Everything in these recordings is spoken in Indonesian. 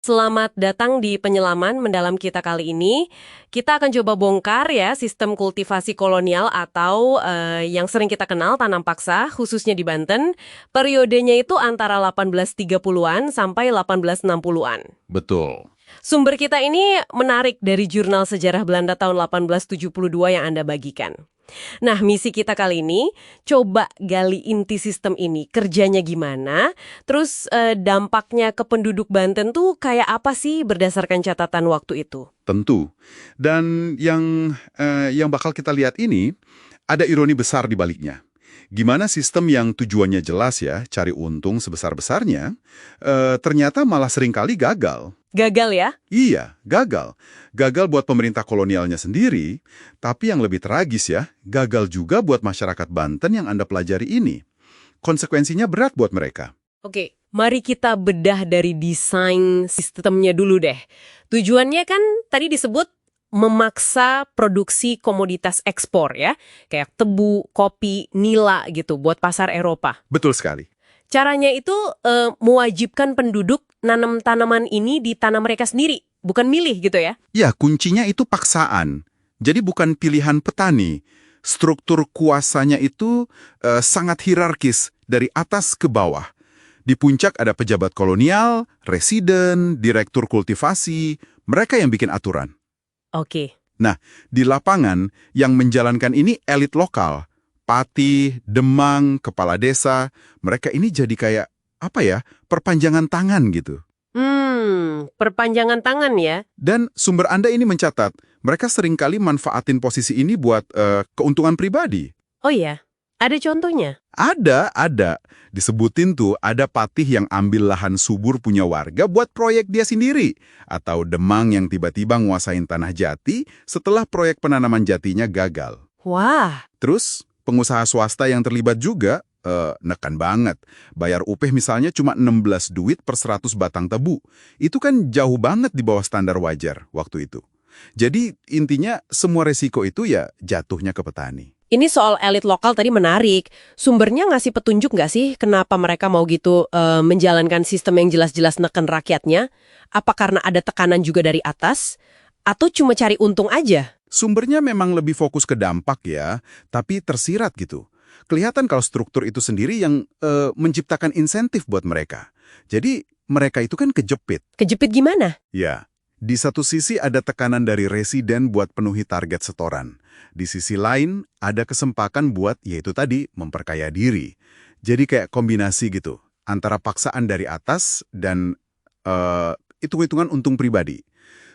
Selamat datang di penyelaman mendalam kita kali ini. Kita akan coba bongkar ya sistem kultivasi kolonial atau yang sering kita kenal tanam paksa, khususnya di Banten. Periodenya itu antara 1830-an sampai 1860-an. Betul. Sumber kita ini menarik dari jurnal sejarah Belanda tahun 1872 yang Anda bagikan. Nah, misi kita kali ini coba gali inti sistem ini, kerjanya gimana, terus dampaknya ke penduduk Banten tuh kayak apa sih berdasarkan catatan waktu itu? Tentu. Dan yang bakal kita lihat ini, ada ironi besar di baliknya. Gimana sistem yang tujuannya jelas ya, cari untung sebesar-besarnya, ternyata malah seringkali gagal. Gagal ya? Iya, gagal. Gagal buat pemerintah kolonialnya sendiri, tapi yang lebih tragis ya, gagal juga buat masyarakat Banten yang Anda pelajari ini. Konsekuensinya berat buat mereka. Oke, mari kita bedah dari desain sistemnya dulu deh. Tujuannya kan tadi disebut memaksa produksi komoditas ekspor ya, kayak tebu, kopi, nila gitu buat pasar Eropa. Betul sekali. Caranya itu mewajibkan penduduk nanam tanaman ini di tanah mereka sendiri, bukan milih gitu ya? Ya, kuncinya itu paksaan. Jadi bukan pilihan petani. Struktur kuasanya itu sangat hierarkis, dari atas ke bawah. Di puncak ada pejabat kolonial, residen, direktur kultivasi, mereka yang bikin aturan. Oke. Nah, di lapangan yang menjalankan ini elit lokal. Patih, Demang, kepala desa, mereka ini jadi kayak, perpanjangan tangan gitu. Perpanjangan tangan ya? Dan sumber Anda ini mencatat, mereka seringkali manfaatin posisi ini buat keuntungan pribadi. Oh iya, ada contohnya? Ada. Disebutin tuh ada patih yang ambil lahan subur punya warga buat proyek dia sendiri. Atau Demang yang tiba-tiba nguasain tanah jati setelah proyek penanaman jatinya gagal. Wah. Terus, pengusaha swasta yang terlibat juga, nekan banget. Bayar upah misalnya cuma 16 duit per 100 batang tebu. Itu kan jauh banget di bawah standar wajar waktu itu. Jadi intinya semua resiko itu ya jatuhnya ke petani. Ini soal elit lokal tadi menarik. Sumbernya ngasih petunjuk nggak sih kenapa mereka mau gitu menjalankan sistem yang jelas-jelas neken rakyatnya? Apa karena ada tekanan juga dari atas? Atau cuma cari untung aja? Sumbernya memang lebih fokus ke dampak ya, tapi tersirat gitu. Kelihatan kalau struktur itu sendiri yang menciptakan insentif buat mereka. Jadi mereka itu kan kejepit. Kejepit gimana? Ya, di satu sisi ada tekanan dari residen buat penuhi target setoran. Di sisi lain ada kesempatan buat, yaitu tadi, memperkaya diri. Jadi kayak kombinasi gitu, antara paksaan dari atas dan hitung-hitungan untung pribadi.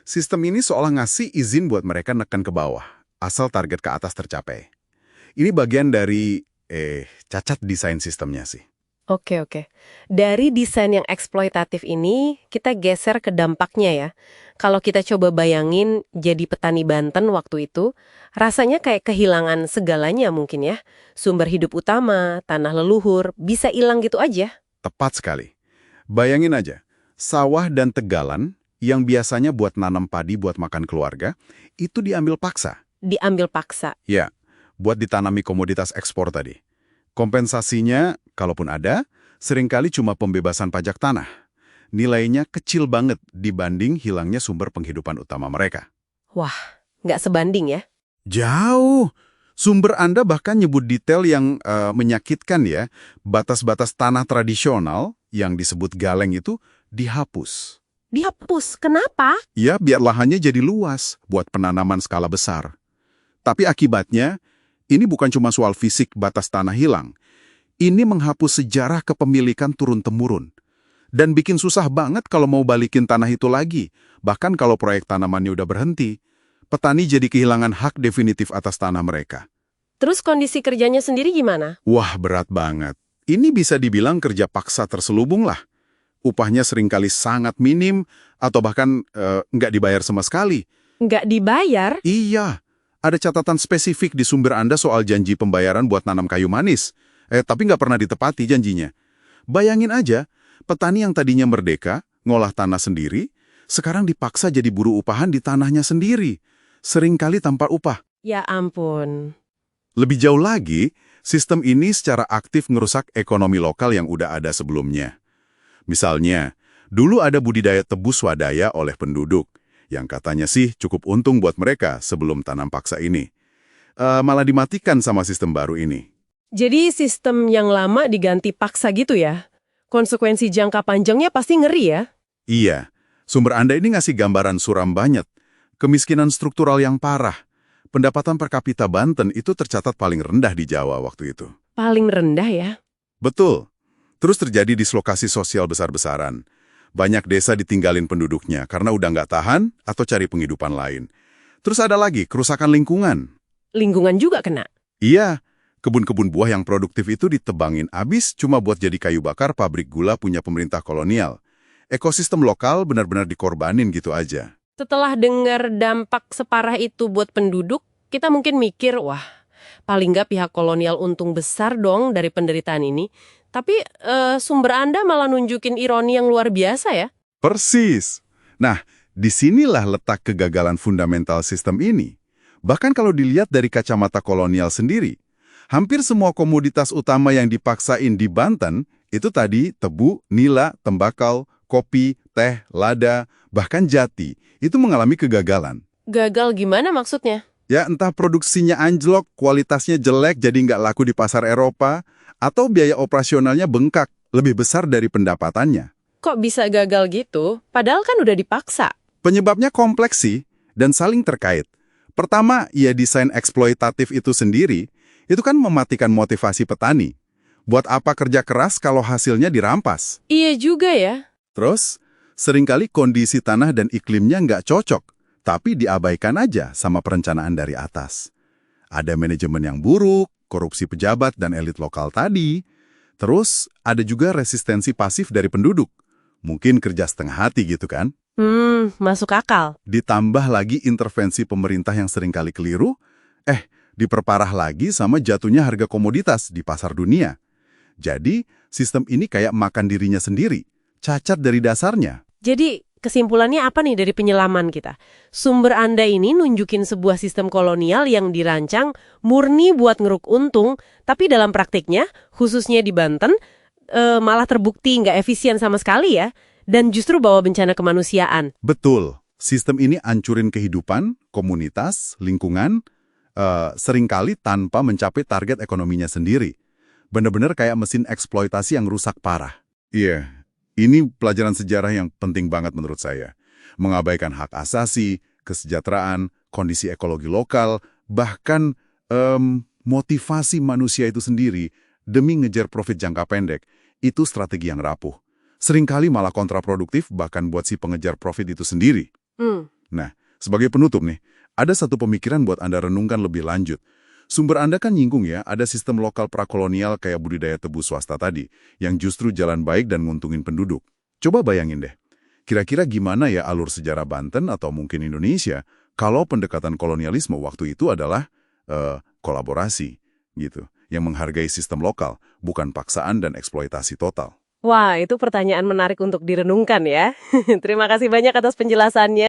Sistem ini seolah ngasih izin buat mereka neken ke bawah, asal target ke atas tercapai. Ini bagian dari cacat desain sistemnya sih. Oke. Dari desain yang eksploitatif ini, kita geser ke dampaknya ya. Kalau kita coba bayangin jadi petani Banten waktu itu, rasanya kayak kehilangan segalanya mungkin ya. Sumber hidup utama, tanah leluhur, bisa hilang gitu aja. Tepat sekali. Bayangin aja, sawah dan tegalan yang biasanya buat nanam padi buat makan keluarga, itu diambil paksa. Diambil paksa. Ya, buat ditanami komoditas ekspor tadi. Kompensasinya, kalaupun ada, seringkali cuma pembebasan pajak tanah. Nilainya kecil banget dibanding hilangnya sumber penghidupan utama mereka. Wah, nggak sebanding ya? Jauh! Sumber Anda bahkan nyebut detail yang menyakitkan ya. Batas-batas tanah tradisional yang disebut galeng itu dihapus. Dihapus, kenapa? Ya, biar lahannya jadi luas buat penanaman skala besar. Tapi akibatnya, ini bukan cuma soal fisik batas tanah hilang. Ini menghapus sejarah kepemilikan turun-temurun. Dan bikin susah banget kalau mau balikin tanah itu lagi. Bahkan kalau proyek tanamannya udah berhenti, petani jadi kehilangan hak definitif atas tanah mereka. Terus kondisi kerjanya sendiri gimana? Wah, berat banget. Ini bisa dibilang kerja paksa terselubung lah. Upahnya seringkali sangat minim, atau bahkan nggak dibayar sama sekali. Nggak dibayar? Iya. Ada catatan spesifik di sumber Anda soal janji pembayaran buat nanam kayu manis. Tapi nggak pernah ditepati janjinya. Bayangin aja, petani yang tadinya merdeka, ngolah tanah sendiri, sekarang dipaksa jadi buruh upahan di tanahnya sendiri. Seringkali tanpa upah. Ya ampun. Lebih jauh lagi, sistem ini secara aktif ngerusak ekonomi lokal yang udah ada sebelumnya. Misalnya, Dulu ada budidaya tebu swadaya oleh penduduk, yang katanya sih cukup untung buat mereka sebelum tanam paksa ini. Malah dimatikan sama sistem baru ini. Jadi sistem yang lama diganti paksa gitu ya? Konsekuensi jangka panjangnya pasti ngeri ya? Iya, sumber Anda ini ngasih gambaran suram banget. Kemiskinan struktural yang parah. Pendapatan per kapita Banten itu tercatat paling rendah di Jawa waktu itu. Paling rendah ya? Betul. Terus terjadi dislokasi sosial besar-besaran. Banyak desa ditinggalin penduduknya karena udah nggak tahan atau cari penghidupan lain. Terus ada lagi kerusakan lingkungan. Lingkungan juga kena? Iya, kebun-kebun buah yang produktif itu ditebangin abis cuma buat jadi kayu bakar pabrik gula punya pemerintah kolonial. Ekosistem lokal benar-benar dikorbanin gitu aja. Setelah dengar dampak separah itu buat penduduk, kita mungkin mikir, wah, paling nggak pihak kolonial untung besar dong dari penderitaan ini. Tapi sumber Anda malah nunjukin ironi yang luar biasa ya? Persis. Nah, disinilah letak kegagalan fundamental sistem ini. Bahkan kalau dilihat dari kacamata kolonial sendiri, hampir semua komoditas utama yang dipaksain di Banten, itu tadi tebu, nila, tembakau, kopi, teh, lada, bahkan jati, itu mengalami kegagalan. Gagal gimana maksudnya? Ya entah produksinya anjlok, kualitasnya jelek jadi nggak laku di pasar Eropa, atau biaya operasionalnya bengkak, lebih besar dari pendapatannya. Kok bisa gagal gitu? Padahal kan udah dipaksa. Penyebabnya kompleks sih, dan saling terkait. Pertama, ya desain eksploitatif itu sendiri, itu kan mematikan motivasi petani. Buat apa kerja keras kalau hasilnya dirampas? Iya juga ya. Terus, seringkali kondisi tanah dan iklimnya nggak cocok, tapi diabaikan aja sama perencanaan dari atas. Ada manajemen yang buruk, korupsi pejabat dan elit lokal tadi. Terus, ada juga resistensi pasif dari penduduk. Mungkin kerja setengah hati gitu kan? Masuk akal. Ditambah lagi intervensi pemerintah yang seringkali keliru, diperparah lagi sama jatuhnya harga komoditas di pasar dunia. Jadi, sistem ini kayak makan dirinya sendiri, cacat dari dasarnya. Jadi, kesimpulannya apa nih dari penyelaman kita? Sumber Anda ini nunjukin sebuah sistem kolonial yang dirancang murni buat ngeruk untung, tapi dalam praktiknya, khususnya di Banten, malah terbukti nggak efisien sama sekali ya, dan justru bawa bencana kemanusiaan. Betul, sistem ini ancurin kehidupan, komunitas, lingkungan, seringkali tanpa mencapai target ekonominya sendiri. Bener-bener kayak mesin eksploitasi yang rusak parah. Iya. Ini pelajaran sejarah yang penting banget menurut saya. Mengabaikan hak asasi, kesejahteraan, kondisi ekologi lokal, bahkan motivasi manusia itu sendiri demi ngejar profit jangka pendek, itu strategi yang rapuh. Seringkali malah kontraproduktif bahkan buat si pengejar profit itu sendiri. Nah, sebagai penutup nih, ada satu pemikiran buat Anda renungkan lebih lanjut. Sumber Anda kan nyinggung ya, ada sistem lokal prakolonial kayak budidaya tebu swasta tadi, yang justru jalan baik dan nguntungin penduduk. Coba bayangin deh, kira-kira gimana ya alur sejarah Banten atau mungkin Indonesia kalau pendekatan kolonialisme waktu itu adalah kolaborasi, gitu, yang menghargai sistem lokal, bukan paksaan dan eksploitasi total. Wah, itu pertanyaan menarik untuk direnungkan ya. Terima kasih banyak atas penjelasannya.